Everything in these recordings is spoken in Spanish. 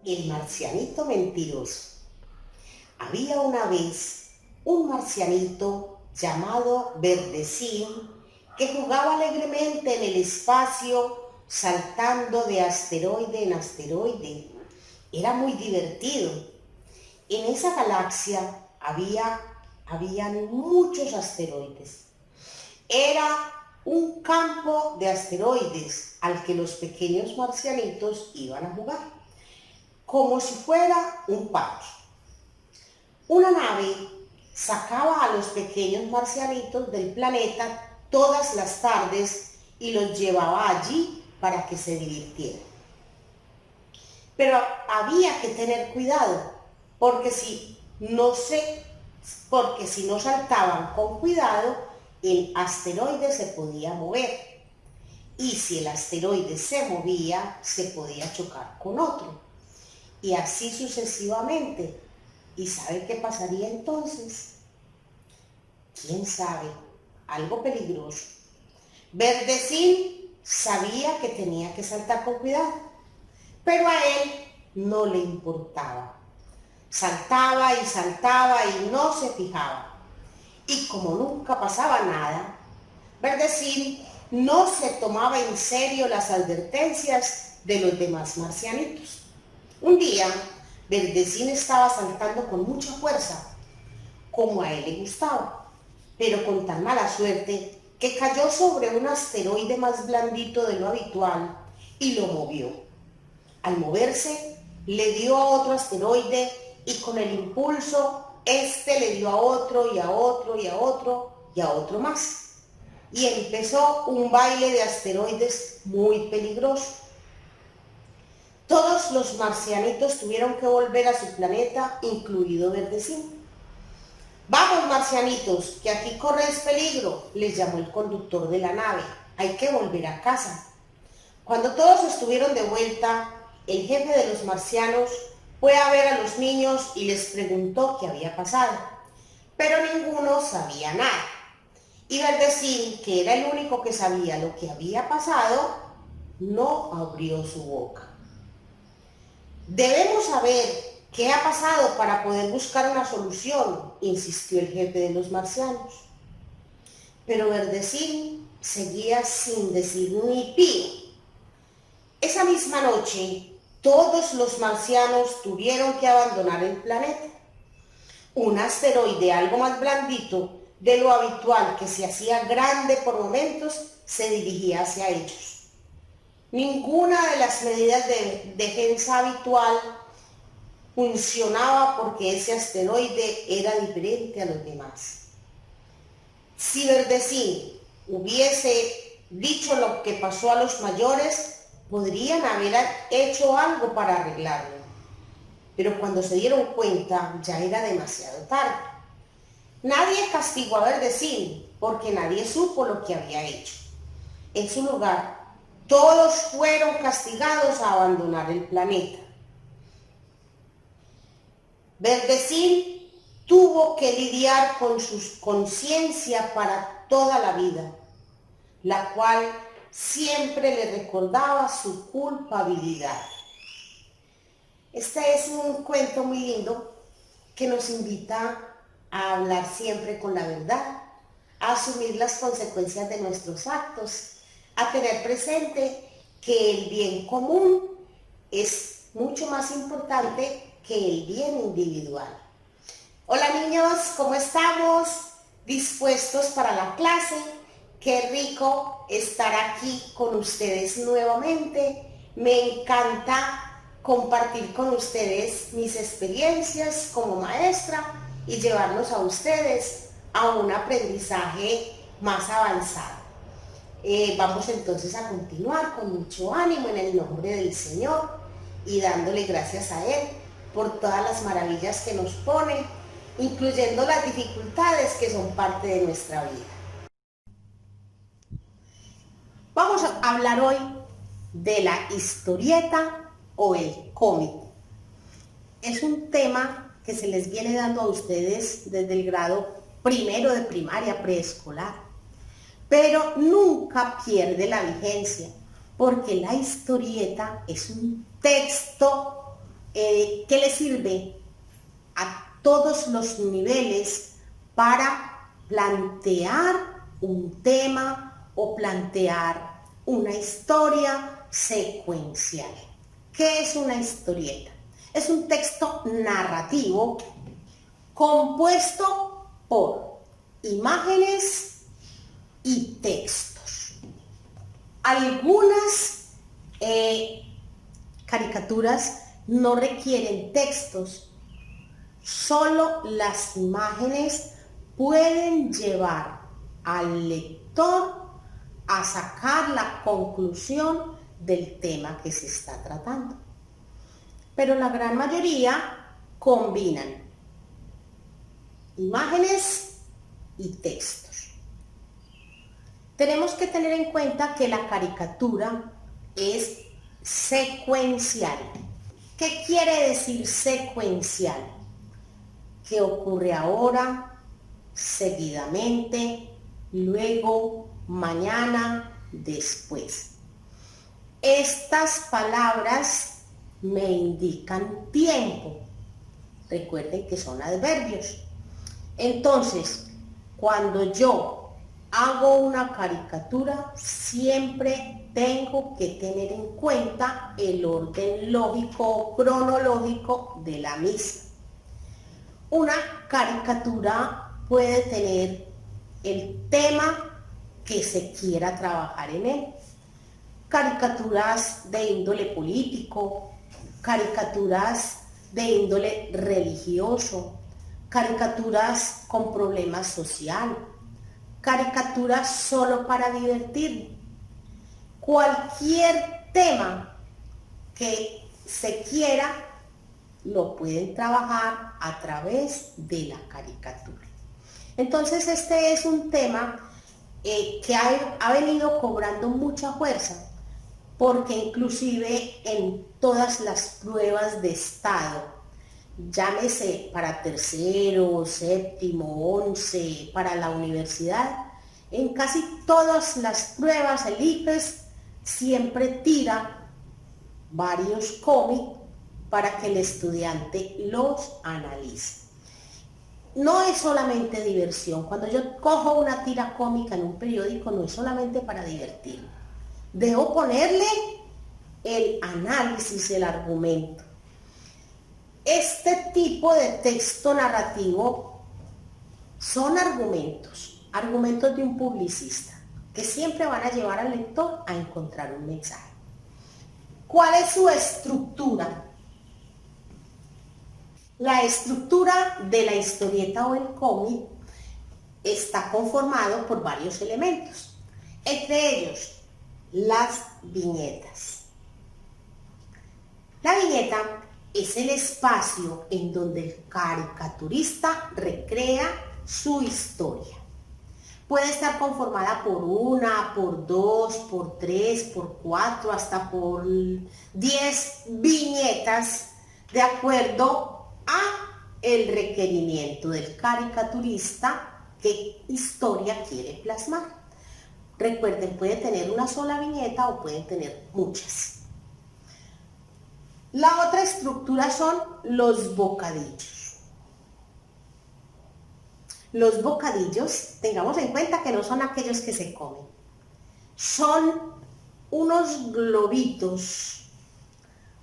El marcianito mentiroso. Había una vez un marcianito llamado Verdecín que jugaba alegremente en el espacio saltando de asteroide en asteroide. Era muy divertido. En esa galaxia habían muchos asteroides. Era un campo de asteroides al que los pequeños marcianitos iban a jugar, como si fuera un parque. Una nave sacaba a los pequeños marcianitos del planeta todas las tardes y los llevaba allí para que se divirtieran. Pero había que tener cuidado, porque si no saltaban con cuidado, el asteroide se podía mover. Y si el asteroide se movía, se podía chocar con otro. Y así sucesivamente. ¿Y sabe qué pasaría entonces? ¿Quién sabe? Algo peligroso. Verdecín sabía que tenía que saltar con cuidado, pero a él no le importaba. Saltaba y no se fijaba. Y como nunca pasaba nada, Verdecín no se tomaba en serio las advertencias de los demás marcianitos. Un día, Verdecín estaba saltando con mucha fuerza, como a él le gustaba, pero con tan mala suerte que cayó sobre un asteroide más blandito de lo habitual y lo movió. Al moverse, le dio a otro asteroide y con el impulso, este le dio a otro y a otro y a otro y a otro más. Y empezó un baile de asteroides muy peligroso. Todos los marcianitos tuvieron que volver a su planeta, incluido Verdecín. «Vamos, marcianitos, que aquí corréis peligro», les llamó el conductor de la nave. «Hay que volver a casa». Cuando todos estuvieron de vuelta, el jefe de los marcianos fue a ver a los niños y les preguntó qué había pasado, pero ninguno sabía nada. Y Verdecín, que era el único que sabía lo que había pasado, no abrió su boca. «Debemos saber qué ha pasado para poder buscar una solución», insistió el jefe de los marcianos. Pero Verdecín seguía sin decir ni pío. Esa misma noche, todos los marcianos tuvieron que abandonar el planeta. Un asteroide algo más blandito de lo habitual, que se hacía grande por momentos, se dirigía hacia ellos. Ninguna de las medidas de defensa habitual funcionaba porque ese asteroide era diferente a los demás. Si Verdecín hubiese dicho lo que pasó a los mayores, podrían haber hecho algo para arreglarlo. Pero cuando se dieron cuenta, ya era demasiado tarde. Nadie castigó a Verdecín porque nadie supo lo que había hecho. En su lugar, todos fueron castigados a abandonar el planeta. Verdecín tuvo que lidiar con su conciencia para toda la vida, la cual siempre le recordaba su culpabilidad. Este es un cuento muy lindo que nos invita a hablar siempre con la verdad, a asumir las consecuencias de nuestros actos, a tener presente que el bien común es mucho más importante que el bien individual. Hola niños, ¿cómo estamos? ¿Dispuestos para la clase? Qué rico estar aquí con ustedes nuevamente. Me encanta compartir con ustedes mis experiencias como maestra y llevarlos a ustedes a un aprendizaje más avanzado. Vamos entonces a continuar con mucho ánimo en el nombre del Señor y dándole gracias a Él por todas las maravillas que nos pone, incluyendo las dificultades que son parte de nuestra vida. Vamos a hablar hoy de la historieta o el cómic. Es un tema que se les viene dando a ustedes desde el grado primero de primaria preescolar, pero nunca pierde la vigencia, porque la historieta es un texto que le sirve a todos los niveles para plantear un tema o plantear una historia secuencial. ¿Qué es una historieta? Es un texto narrativo compuesto por imágenes y textos. Algunas caricaturas no requieren textos, solo las imágenes pueden llevar al lector a sacar la conclusión del tema que se está tratando. Pero la gran mayoría combinan imágenes y textos. Tenemos que tener en cuenta que la caricatura es secuencial. ¿Qué quiere decir secuencial? Que ocurre ahora, seguidamente, luego, mañana, después. Estas palabras me indican tiempo. Recuerden que son adverbios. Entonces, cuando yo hago una caricatura, siempre tengo que tener en cuenta el orden lógico, cronológico de la misma. Una caricatura puede tener el tema que se quiera trabajar en él. Caricaturas de índole político, caricaturas de índole religioso, caricaturas con problemas social, caricaturas solo para divertir. Cualquier tema que se quiera lo pueden trabajar a través de la caricatura. Entonces este es un tema que ha venido cobrando mucha fuerza, porque inclusive en todas las pruebas de estado, llámese para tercero, séptimo, 11, para la universidad, en casi todas las pruebas el ICFES siempre tira varios cómics para que el estudiante los analice. No es solamente diversión. Cuando yo cojo una tira cómica en un periódico, no es solamente para divertir. Debo ponerle el análisis, el argumento. Este tipo de texto narrativo son argumentos de un publicista, que siempre van a llevar al lector a encontrar un mensaje. ¿Cuál es su estructura? La estructura de la historieta o el cómic está conformado por varios elementos, entre ellos las viñetas. La viñeta es el espacio en donde el caricaturista recrea su historia. Puede estar conformada por una, por dos, por tres, por cuatro, hasta por 10 viñetas, de acuerdo a el requerimiento del caricaturista qué historia quiere plasmar. Recuerden, puede tener una sola viñeta o pueden tener muchas. La otra estructura son los bocadillos. Los bocadillos, tengamos en cuenta que no son aquellos que se comen. Son unos globitos,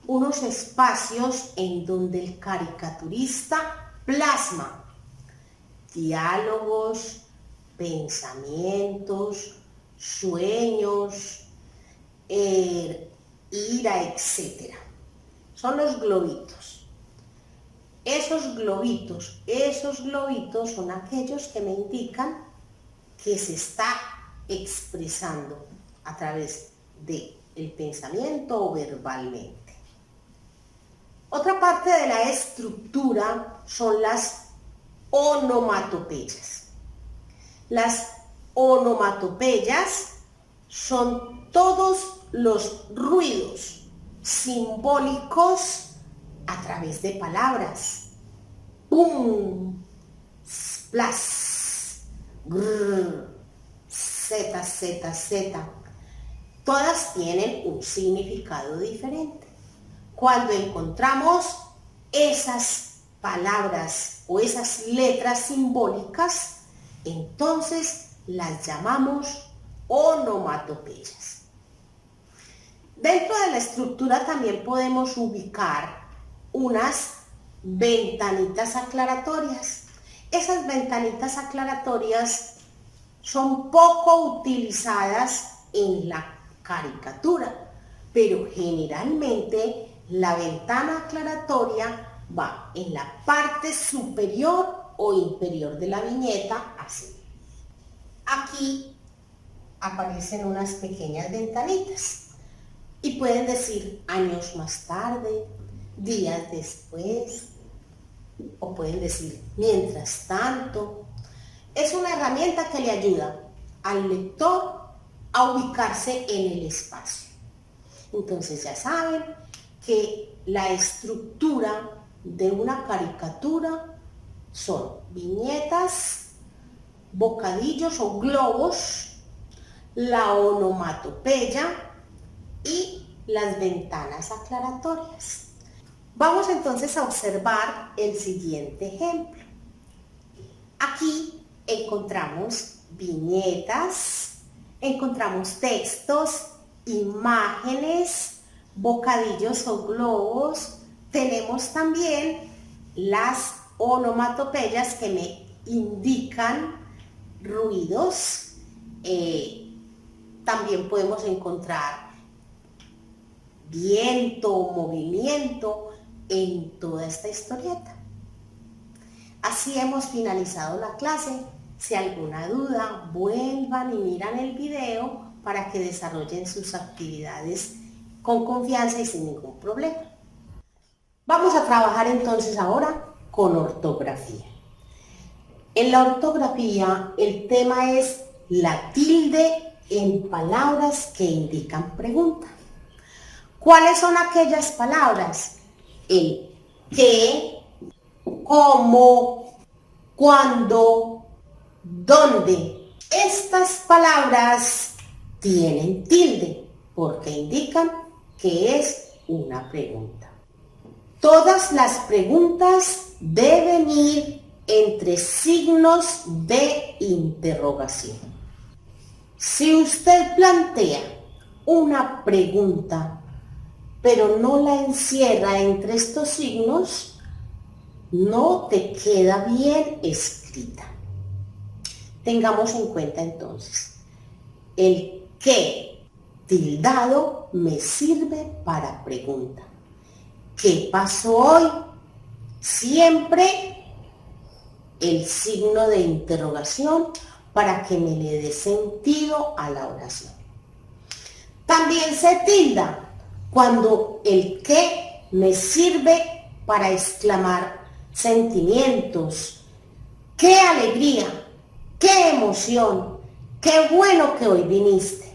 unos espacios en donde el caricaturista plasma diálogos, pensamientos, sueños, ira, etc. Son los globitos. Esos globitos son aquellos que me indican que se está expresando a través del pensamiento o verbalmente. Otra parte de la estructura son las onomatopeyas. Las onomatopeyas son todos los ruidos simbólicos a través de palabras. Pum, splash, grr, z, z, z. Todas tienen un significado diferente. Cuando encontramos esas palabras o esas letras simbólicas, entonces las llamamos onomatopeyas. Dentro de la estructura también podemos ubicar unas ventanitas aclaratorias. Esas ventanitas aclaratorias son poco utilizadas en la caricatura, pero generalmente la ventana aclaratoria va en la parte superior o inferior de la viñeta, así. Aquí aparecen unas pequeñas ventanitas y pueden decir años más tarde, días después, o pueden decir mientras tanto. Es una herramienta que le ayuda al lector a ubicarse en el espacio. Entonces ya saben que la estructura de una caricatura son viñetas, bocadillos o globos, la onomatopeya y las ventanas aclaratorias. Vamos entonces a observar el siguiente ejemplo. Aquí encontramos viñetas, encontramos textos, imágenes, bocadillos o globos. Tenemos también las onomatopeyas que me indican ruidos. También podemos encontrar viento, movimiento en toda esta historieta. Así hemos finalizado la clase. Si hay alguna duda, vuelvan y miran el video para que desarrollen sus actividades con confianza y sin ningún problema. Vamos a trabajar entonces ahora con ortografía. En la ortografía el tema es la tilde en palabras que indican pregunta. ¿Cuáles son aquellas palabras? El qué, cómo, cuándo, dónde. Estas palabras tienen tilde porque indican que es una pregunta. Todas las preguntas deben ir entre signos de interrogación. Si usted plantea una pregunta, pero no la encierra entre estos signos, no te queda bien escrita. Tengamos en cuenta entonces, el qué tildado me sirve para pregunta. ¿Qué pasó hoy? Siempre el signo de interrogación para que me le dé sentido a la oración. También se tilda cuando el qué me sirve para exclamar sentimientos. ¡Qué alegría! ¡Qué emoción! ¡Qué bueno que hoy viniste!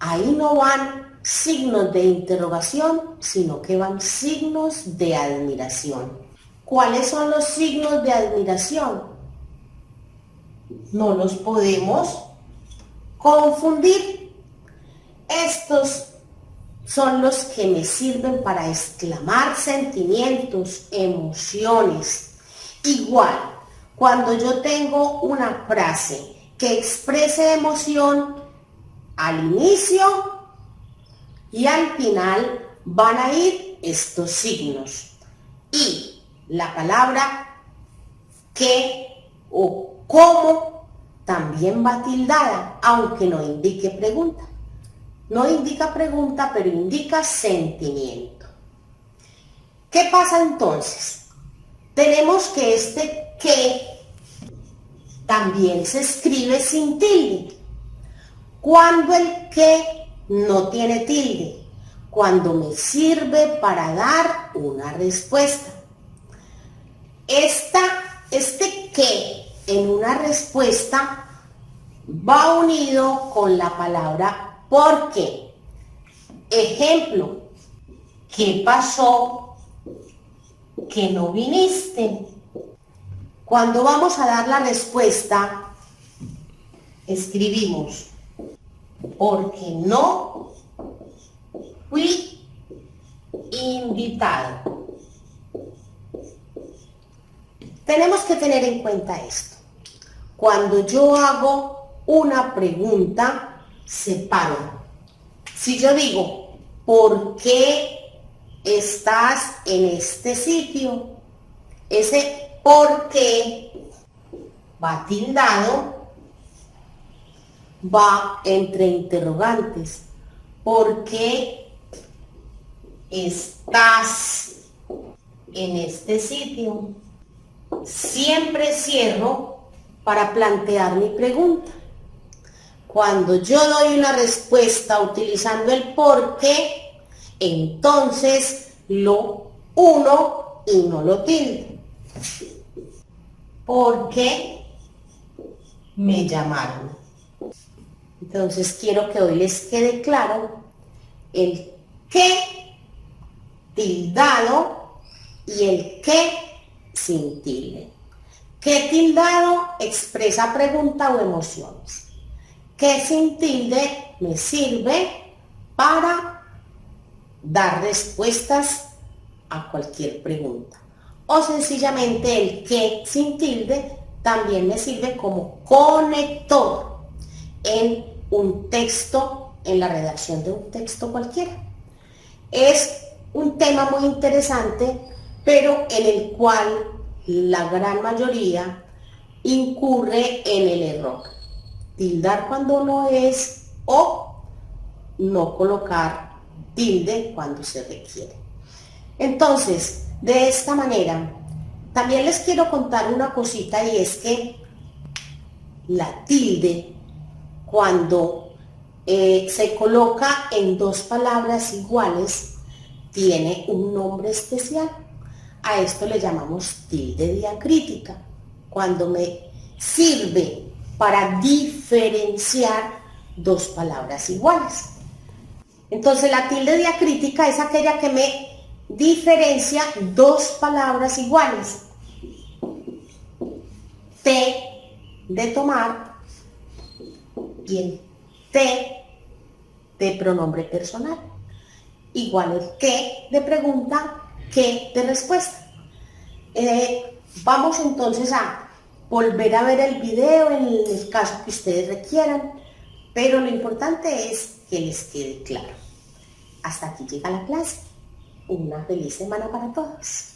Ahí no van signos de interrogación, sino que van signos de admiración. ¿Cuáles son los signos de admiración? No los podemos confundir. Estos son los que me sirven para exclamar sentimientos, emociones. Igual, cuando yo tengo una frase que exprese emoción, al inicio y al final van a ir estos signos. Y la palabra qué o cómo también va tildada, aunque no indique pregunta. No indica pregunta, pero indica sentimiento. ¿Qué pasa entonces? Tenemos que este qué también se escribe sin tilde. Cuando el qué no tiene tilde, cuando me sirve para dar una respuesta. Este qué en una respuesta va unido con la palabra ¿por qué? Ejemplo, ¿qué pasó que no viniste? Cuando vamos a dar la respuesta, escribimos porque no fui invitado. Tenemos que tener en cuenta esto. Cuando yo hago una pregunta, separo. Si yo digo, ¿por qué estás en este sitio? Ese por qué va tildado, va entre interrogantes. ¿Por qué estás en este sitio? Siempre cierro para plantear mi pregunta. Cuando yo doy una respuesta utilizando el por qué, entonces lo uno y no lo tildo. ¿Por qué me llamaron? Entonces quiero que hoy les quede claro el qué tildado y el qué sin tilde. ¿Qué tildado expresa pregunta o emociones? ¿Qué sin tilde me sirve para dar respuestas a cualquier pregunta? O sencillamente el qué sin tilde también me sirve como conector en un texto, en la redacción de un texto cualquiera. Es un tema muy interesante, pero en el cual la gran mayoría incurre en el error. Tildar cuando no es o no colocar tilde cuando se requiere. Entonces, de esta manera, también les quiero contar una cosita, y es que la tilde, cuando se coloca en dos palabras iguales, tiene un nombre especial. A esto le llamamos tilde diacrítica, cuando me sirve para diferenciar dos palabras iguales. Entonces la tilde diacrítica es aquella que me diferencia dos palabras iguales. T de tomar y el T de pronombre personal. Igual el qué de pregunta, qué de respuesta. Vamos entonces a volver a ver el video en el caso que ustedes requieran, pero lo importante es que les quede claro. Hasta aquí llega la clase. Una feliz semana para todos.